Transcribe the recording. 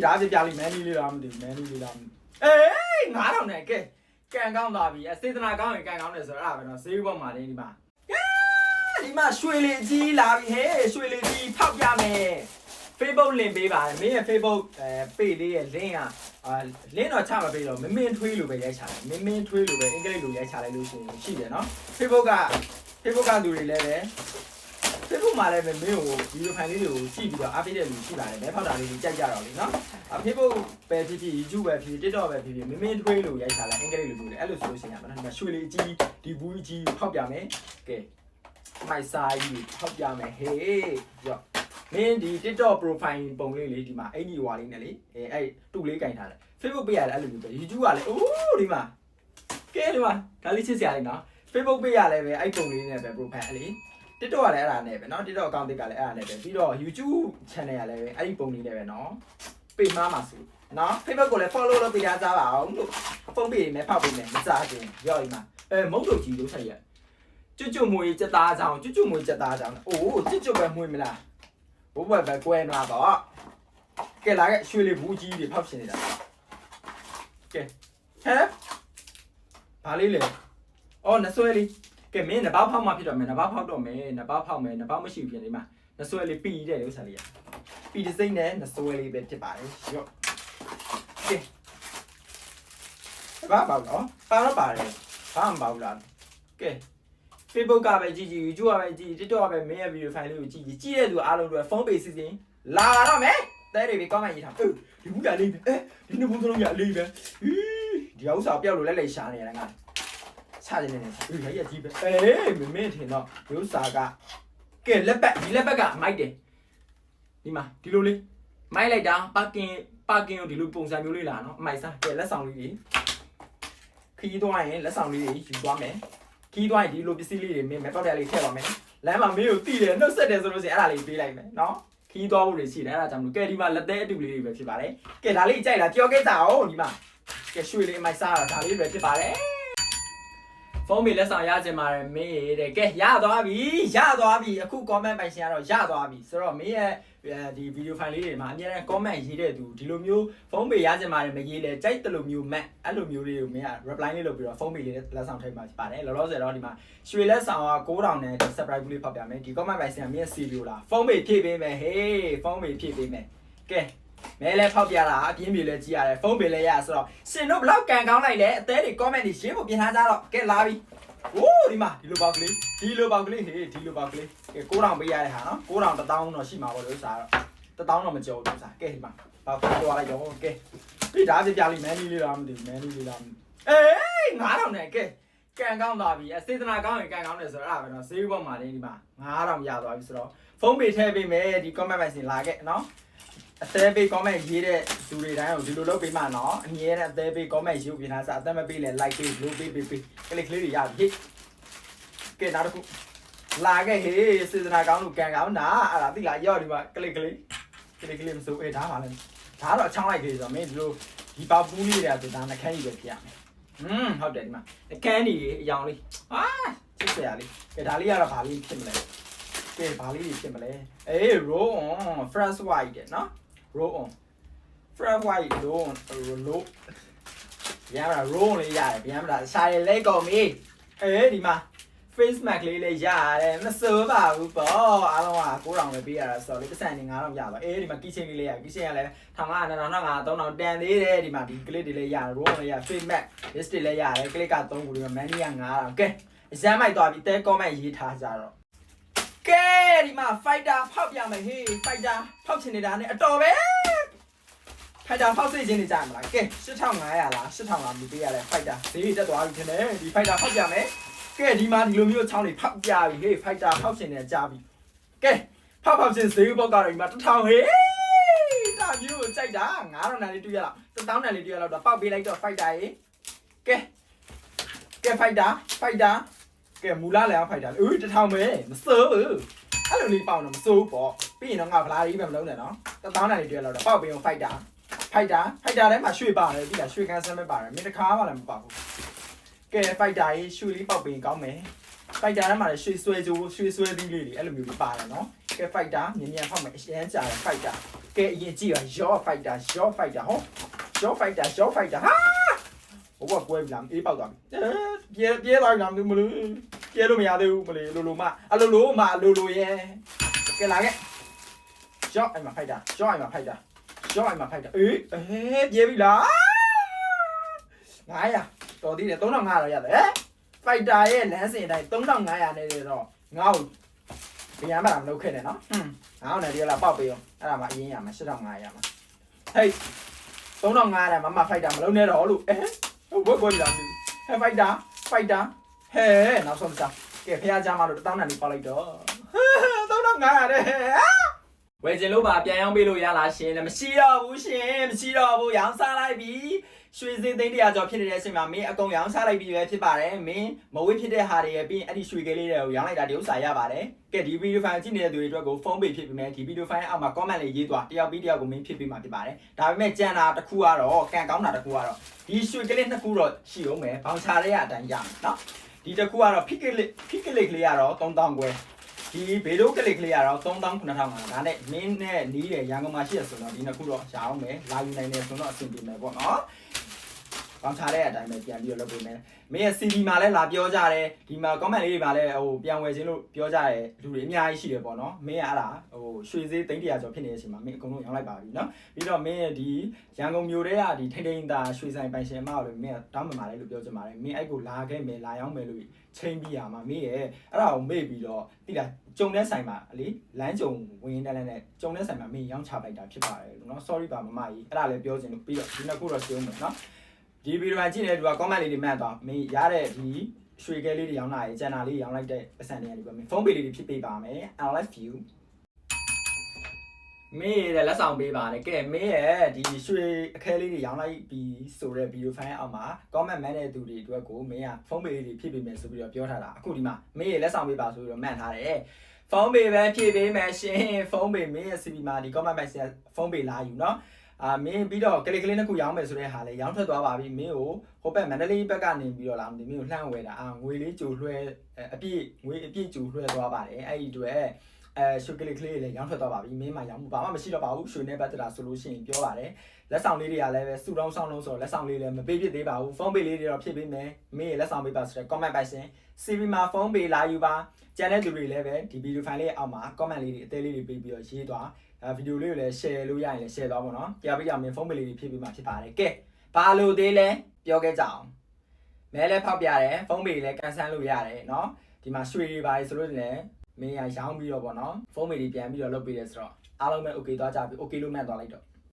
ဒါပြပြလေးမန်နီလေးလားမသိဘူးမန်နီလေးလားအေး9000နဲ့ကဲကန်ကောင်းသွားပြီစေတနာကောင်းရင်ကန်ကောင်းတယ်ဆိုတော့အဲ့ဒါပဲနော်ဈေးဘောက်မှာနေဒီမှာဒီမှာရွှေလေးကြီးလာပြီဟဲ့ရွှေလေးကြီးဖောက်ပြမယ် Facebook လင်ပေးပါတယ်မင်းရဲ့ Facebook page လေးရဲ့ link ကlink တော့ချမပေးတော့မင်းထွေးလို့ပဲရိုက်ချတယ်မင်းထွေးလို့ပဲအင်္ဂလိပ်လိုရိုက်ချလိုက်လို့ရှိတယ်နော် Facebook ကလူတွေလည်းပဲ Facebook မှာလည်းပဲမင်းကိုဗီဒီယိုဖိုင်လေးတွေကိုကြည့်ပြီးတော့ update တဲ့လူရှိပါတယ်မဲဖောက်တာလေးတွေကြိုက်ကြတော့လေနော် Facebook ပဲဖြစ်ဖြစ် YouTube ပဲဖြစ်ဖြစ် TikTok ပဲဖြစ်ဖြစ်မင်းထွေးလို့ရိုက်ချလိုက်အင်္ဂလိပ်လိုပြောတယ်အဲ့လိုဆိုလို့ရှိရင်ဒီမှာရွှေလေးကြီးဒီဘူးကြီးဖောက်ပြမယ်ကဲမိုက်စာကြီးဖောက်ပြမယ်ဟေးရောမင်းဒီ TikTok profile ပုံလေးလေဒီမှာအဲ့ဒီဟွာလေးနဲ့လေအဲ့တူလေးကင်ထားတယ် Facebook ပေးရတယ်အဲ့လိုမျိုးပဲ YouTube ကလည်းအိုးဒီမှာကဲဒီမှာဒါလေးချစ်စရာလေးနော် Facebook ပေးရလဲပဲအဲ့ပုံလေးနဲ့ပဲ profile အဲ့လေ TikTok ကလည်းအဲ့ဒါနဲ့ပဲနော် TikTok account ကလည်းအဲ့ဒါနဲ့ပဲပြီးတော့ YouTube channel ကလည်းပဲအဲ့ဒီပုံလေးနဲ့ပဲနော်ပေးမှာပါဆိုနော် Facebook ကိုလည်း follow လုပ်ပေးကြပါအောင်လို့ဖုန်းပေးနေဖောက်ပေးနေမစားခင်ရော့ဒီမှာမုတ်တုတ်ကြီးလို့ဆက်ရကျွတ်မွေစက်သားကြောင်ကျွတ်မွေစက်သားကြောင်အိုးကျွတ်ပဲမွေမလားဘိုးဘွယ်ပဲကွဲမလားတော့ကဲလာခဲ့ရွှေလေးဘူးကြီးတွေဖောက်ရှင်နေတာကဲဟဲ့ဘာလေးလဲအော်နဆွဲလေးကဲမင်းနဘောက်ဖောက်မှဖြစ်တော့မယ်နဘောက်ဖောက်တော့မယ်နဘောက်ဖောက်မယ်နဘောက်မရှိဘူးပြင်ဒီမှာနဆွဲလေးပြီးတဲ့ဥစ္စာလေးပြီးတဲ့စိမ့်နဲ့နဆွဲလေးပဲဖြစ်ပါတယ်ရော့ကဲဘာပေါ့နော်ပါတော့ပါတယ်ဘာမှမပေါ့လားကဲ Facebook ကပဲကြည့် YouTube ကပဲကြည့် TikTok ကပဲမင်းရဲ့ video file လေးကိုကြည့်တဲ့သူအားလုံးတွေဖုန်းပေးစီစဉ်လာတော့မယ်တဲတွေ comment ရေးထားဒီဘူးကလေးဒီနှစ်ဘူးလုံးရလေးပဲဒီဥစ္စာပျောက်လို့လက်လိုက်ရှာနေရတယ်ငါချနေနေရိုက်ရကြီးပဲမင်းထင်တော့ဒီဥစ္စာကကဲလက်ပတ်ဒီလက်ပတ်ကမိုက်တယ်ဒီမှာဒီလိုလေးမိုက်လိုက်တာပါကင်ကိုဒီလိုပုံစံမျိုးလေးလာနော်အမိုက်စားကဲလက်ဆောင်လေးကြီးခီးသွားရင်လက်ဆောင်လေးကြီးယူသွားမယ်ခီးသွားရင်ဒီလိုပစ္စည်းလေးတွေမင်းမဲပေါက်တယ်လေးထည့်ပါမယ်လမ်းမှာမင်းကိုတိတယ်နှုတ်ဆက်တယ်ဆိုလို့ရှိရင်အဲ့ဒါလေးပေးလိုက်မယ်နော်ခီးသွားဖို့တွေရှိတယ်အဲ့ဒါကြောင့်မလို့ကဲဒီမှာလက်သေးအတူလေးတွေပဲဖြစ်ပါတယ်ကဲဒါလေးကြိုက်လားကြောကိစ္စအောင်ဒီမှာကဲရွှေလေးအမိုက်စားတာဒါလေးပဲဖြစ်ပါတယ်ဖုန်းမေလက်ဆောင်ရခြင်းပါတယ်မင်းရဲ့တဲ့ကဲရသွားပြီအခု comment ပိုင်ရှင်ကတော့ရသွားပြီဆိုတော့မင်းရဲ့ဒီ video file လေးတွေမှာအများနဲ့ comment ရေးတဲ့သူဒီလိုမျိုးဖုန်းမေရခြင်းပါတယ်မရေးလဲကြိုက်တယ်လို့မျိုး mat အဲ့လိုမျိုးလေးကိုမင်းက reply လေးလုပ်ပြီးတော့ဖုန်းမေလေးလက်ဆောင်ထိုက်မှာပါတယ်လောလောဆယ်တော့ဒီမှာရွှေလက်ဆောင်က9000နဲ့ subscribe လေးဖောက်ပြမယ်ဒီ comment ပိုင်ရှင်ကမင်းရဲ့ CV လားဖုန်းမေဖြည့်ပေးမယ်ဟေးဖုန်းမေဖြည့်ပေးမယ်ကဲမဲလဲဖောက်ပြတာအပြင်းပြေလဲကြည့်ရတယ်ဖုန်းပေလဲရဆိုတော့ရှင်တို့ဘလောက်ကန်ကောင်းလိုက်လဲအသေးတွေ comment တွေရှင်းဖို့ပြင်ထားကြတော့ကဲလာပြီโอ้ဒီမှာဒီလိုပေါက်ကလေးဟေးဒီလိုပေါက်ကလေးကဲ9000ပေးရတဲ့ဟာနော်9000 1000တော့ရှိမှာပေါ့လို့စားတော့1000တော့မကြောက်ဘူးစားကဲဒီမှာပေါက်သွားလိုက်ရောကဲဒီဒါပြပြလေးမန်နီလေးလားမသိဘူးမန်နီလေးလားအေး9000နဲ့ကဲကန်ကောင်းသွားပြီစေတနာကောင်းရင်ကန်ကောင်းတယ်ဆိုတော့အဲ့ဒါပဲနော်ဈေးဘောက်မှာနေဒီမှာ9000ရသွားပြီဆိုတော့ဖုန်းပေထည့်ပေးမယ်ဒီ comment ပိုင်းစင်လာခဲ့နော်အသေးပေး comment ရေးတဲ့သူတွေတိုင်းကိုဒီလိုလုပ်ပေးမှနော်အမြဲတမ်းအသေးပေး comment ရေးပြင်ထားစားအသက်မပေးလဲ like ပေး blow ပေး click လေးတွေရပြီကဲနောက်တစ်ခုလာခဲ့ဟေးစေတနာကောင်းလို့ကန်ကောင်းတာအဲ့ဒါသိလားရော့ဒီမှာ click လေးမစိုးဒါပါလဲဒါတော့အချောင်းလိုက်သေးဆိုတော့မင်းဒီလိုဒီပေါပူးလေးတွေကဆိုဒါနှခမ်းကြီးပဲဖြစ်ရမယ်ဟုတ်တယ်ဒီမှာနှခမ်းကြီးအယောင်လေးချစ်စရာလေးကဲဒါလေးကတော့ဘာလေးဖြစ်မလဲကဲဘာလေးဖြစ်မလဲroll on fresh white တဲ့နော် roll on fresh white roll ရမှာ roll လေးရတယ်ဗျာမလားရှာရလဲကုန်ပြီဒီမှာ face mask လေးလည်းရတယ်မစိုးပါဘူးပေါ့အားလုံးက9000ပဲပေးရတာဆိုတော့လေပတ်စံနေ9000ရပါဒီမှာ keychain လေးလည်းရ keychain ကလည်း1500 2500 3000တန်သေးတယ်ဒီမှာဒီ clip တွေလည်းရတယ် roll လည်းရ face mask list တွေလည်းရတယ် clip က3ခုဒီမှာ money က9000ကဲအစမ်းမိုက်သွားပြီတဲ comment ရေးထားကြတော့ကဲဒီမှာ fighter ဖောက်ပြမယ်ဟေး fighter ဖောက်ချင်နေတာနဲ့အတော်ပဲ fighter ဖောက်စိတ်ချင်းနေကြမလားကဲ8500လား8000လားမပေးရလဲ fighter ဈေးတက်သွားပြီထင်တယ်ဒီ fighter ဖောက်ပြမယ်ကဲဒီမှာဒီလိုမျိုးချောင်းတွေဖောက်ပြပြီဟေး fighter ဖောက်ချင်နေကြပြီကဲဖောက်ချင်ဈေးဘောက်ကတော့ဒီမှာ1000ဟေးဒါမျိုးကိုကြိုက်တာ9000တန်လေးတွေ့ရလောက်1000တန်လေးတွေ့ရလောက်တော့ပောက်ပေးလိုက်တော့ fighter ဟေးကဲ fighterကဲမူလာလည်းဖိုက်တာ1000ပဲမစိုးဘူးအဲ့လိုလေးပေါအောင်တော့မစိုးဘူးပေါ့ပြီးရင်တော့ငါဗလာကြီးပဲမလုံးနဲ့နော်1000တန်လေးတွေ့ရလောက်တော့ပေါက်ပြီးအောင်ဖိုက်တာထဲမှာရွှေပါတယ်ပြီးလားရွှေခန်းစမ်းပဲပါတယ်မင်းတစ်ခါမှလည်းမပေါက်ဘူးကဲဖိုက်တာကြီးရွှေလေးပေါက်ပြီးကောင်းမယ်ဖိုက်တာထဲမှာလည်းရွှေဆွဲသီးလေးတွေအဲ့လိုမျိုးလေးပါတယ်နော်က ကဲ fighter မြန်ဖောက်မယ်အရင်ကြာတယ် fighter ကဲအရင်ကြည့်ရရော fighter ရော fighter ဟောရော fighter ရော fighter ဟာဘဝကွဲပြီလားအေးပေါက်သွားပြီပြေးသွားပြီလားမလို့ပြေးလို့မရသေးဘူးမလေးလိုမအလိုရဲကဲလာခဲ့ရောအဲ့မှာ fighter ရောအဲ့မှာ fighter ရောအဲ့မှာ fighter အေးပြေးပြီလား900တော်သေးတယ်3500ရတယ်ဟဲ့ fighter ရဲ့လမ်းစဉ်အတိုင်း3500နဲ့တော့ငါ့ကိုဗျမ်းပါမလုပ်ခဲ့နဲ့နော်ငါ့နဲ့ဒီလာပေါက်ပေးရောအဲ့ဒါမှအရင်ရမှာ8500ရမှာဟေး3500နဲ့မ fighter မလုပ်နဲ့တော့လို့ဘွက်ကွက်လာပြီဟဲ့ fighter ဟဲ့နောက်ဆုံးစားကဲဖះကြမှာလို့တောင်းတန်လေးပေါက်လိုက်တော့3500တဲ့ဝယ်ခြင်းလို့ပါပြန်ရောင်းပေးလို့ရလားရှင်လည်းမရှိတော့ဘူးရှင်မရှိတော့ဘူးရောင်းစားလိုက်ပြီရွှေစင်းသိန်း100ကျော်ဖြစ်နေတဲ့အချိန်မှာမင်းအကုန်ရောင်းစားလိုက်ပြီပဲဖြစ်ပါတယ်မင်းမဝေးဖြစ်တဲ့ဟာတွေရဲ့ပြီးရင်အဲ့ဒီရွှေကလေးတွေကိုရောင်းလိုက်တာဒီဥစ္စာရပါတယ်ကဲဒီဗီဒီယိုဖိုင်ကြည့်နေတဲ့သူတွေအတွက်ကိုဖုန်းပေဖြစ်ပြီးမယ်ဒီဗီဒီယိုဖိုင်အောက်မှာ comment လေးရေးသွားတယောက်ပြီးတယောက်ကိုမင်းဖြစ်ပြီးမှာဖြစ်ပါတယ်ဒါပေမဲ့ကြံတာတစ်ခုကတော့ကန်ကောင်းတာတစ်ခုကတော့ဒီရွှေကလေးနှစ်ခုတော့ရှိအောင်မယ်ဘောင်ချရဲအတိုင်းရမယ်နော်ဒီတစ်ခုကတော့ဖိကလေးကလေးကတော့3000ကျွဲဒီဘေလိုကလစ်ကလေးကတော့3900ဒါနဲ့မင်းနဲ့နီးတယ်ရန်ကုန်မှာရှိရဆိုတော့ဒီနှစ်ခုတော့ရအောင်မယ်လာယူနိုင်တယ်ဆိုတော့အဆင်ပြေမယ်ပေါ့နော်။ပေါင်ချတဲ့အတိုင်းပဲပြန်ပြီးတော့လုပ်ပေးမယ်။မင်းရဲ့ CV မှာလည်းလာပြောကြတယ်ဒီမှာ comment လေးတွေမှာလည်းဟိုပြန်ဝယ်ခြင်းလို့ပြောကြတယ်လူတွေအများကြီးရှိတယ်ပေါ့နော်။မင်းကအဲ့ဒါဟိုရွှေဈေး300ကျော်ဖြစ်နေတဲ့အချိန်မှာမင်းအကုန်လုံးရောင်းလိုက်ပါပြီနော်။ပြီးတော့မင်းရဲ့ဒီရန်ကုန်မြို့ထဲကဒီထိန်ထိန်သာရွှေဆိုင်ပိုင်ရှင်မကိုလည်းမင်းကတောင်းပန်ပါတယ်လို့ပြောချင်ပါတယ်။မင်းအဲ့ကိုလာခဲ့မယ်လာရောက်မယ်လို့ချိန်ပြီးရမှာမင်းရဲ့အဲ့ဒါကိုမေ့ပြီးတော့တိလာကြုံတဲ့ဆိုင်မှာလေလမ်းကြုံဝင်တဲ့နဲ့ကြုံတဲ့ဆိုင်မှာမင်းရောင်းချလိုက်တာဖြစ်ပါတယ်လို့နော် sorry ပါမမကြီးအဲ့ဒါလည်းပြောချင်လို့ပြီးတော့ဒီနှစ်ခုတော့ရှင်းမယ်နော်ဒီဗီဒီယိုမှာကြည့်နေတဲ့သူက comment လေးတွေမှတ်သွားမင်းရတဲ့ဒီရွှေကဲလေးတွေရောင်းလာရင်ကျန်တာလေးရောင်းလိုက်တဲ့ပတ်စံတွေကနေပြီးမင်းဖုန်းပေလေးတွေဖြစ်ပေးပါမယ် I love you မင်းရဲ့လက်ဆောင်ပေးပါနဲ့ကဲမင်းရဲ့ဒီရွှေအခဲလေးတွေရောင်းလိုက်ပြီးဆိုတဲ့ဗီဒီယိုဖိုင်အောက်မှာ comment မှတ်တဲ့သူတွေအတွက်ကိုမင်းကဖုန်းပေလေးတွေဖြစ်ပေးမယ်ဆိုပြီးတော့ပြောထားတာအခုဒီမှာမင်းရဲ့လက်ဆောင်ပေးပါဆိုပြီးတော့မှတ်ထားတယ်ဖုန်းပေပဲဖြည့်ပေးမယ်ရှင်ဖုန်းပေမင်းရဲ့ CV မှာဒီ comment ပိုင်းဆက်ဖုန်းပေလာယူเนาะမင်းပြီးတော့ကလေးနှစ်ခုရောင်းမယ်ဆိုတဲ့ဟာလေရောင်းထွက်သွားပါပြီမင်းကိုဟိုဘက်မန္တလေးဘက်ကနေပြီးတော့လာမင်းကိုလှမ်းဝယ်တာငွေလေးကြိုလွှဲအပြည့်ငွေအပြည့်ကြိုလွှဲသွားပါတယ်အဲ့ဒီအတွက်ရွှေကလေးလည်းရောင်းထွက်သွားပါပြီမင်းမှရောင်းမှုဘာမှမရှိတော့ပါဘူးရွှေနဲ့ပတ်သက်တာဆိုလို့ရှိရင်ပြောပါတယ်လက်ဆောင်လေးတွေကလည်းပဲစုတောင်းဆောင်လုံးဆိုတော့လက်ဆောင်လေးလည်းမပေးဖြစ်သေးပါဘူးဖုန်းပေလေးတွေတော့ဖြစ်ပေးမယ်မင်းရဲ့လက်ဆောင်ပေးပါဆိုတဲ့ comment ပိုင်ရှင် CV မှာဖုန်းပေလာယူပါကျန်တဲ့သူတွေလည်းပဲဒီဗီဒီယိုဖိုင်လေးအောက်မှာ comment လေးတွေအသေးလေးတွေပေးပြီးတော့ရေးသွားဗီဒီယိုလေးကိုလည်း share လို့ရရင်လည်း share သွားပါတော့ကြာပြီးကြမင်းဖုန်းပေလေးတွေဖြစ်ပြီးမှဖြစ်ပါတယ်ကဲဘာလို့သေးလဲပြောခဲ့ကြအောင်မဲလည်းဖောက်ပြတယ်ဖုန်းပေလည်းကန်ဆန်းလို့ရတယ်เนาะဒီမှာရွှေတွေပါတယ်ဆိုလို့လည်းမင်းရရောင်းပြီးတော့ပေါ့နော်ဖုန်းမေတွေပြန်ပြီးတော့လုပ်ပေးတယ်ဆိုတော့အားလုံးပဲ okay သွားကြပြီ okay လို့မှတ်သွားလိုက်တော့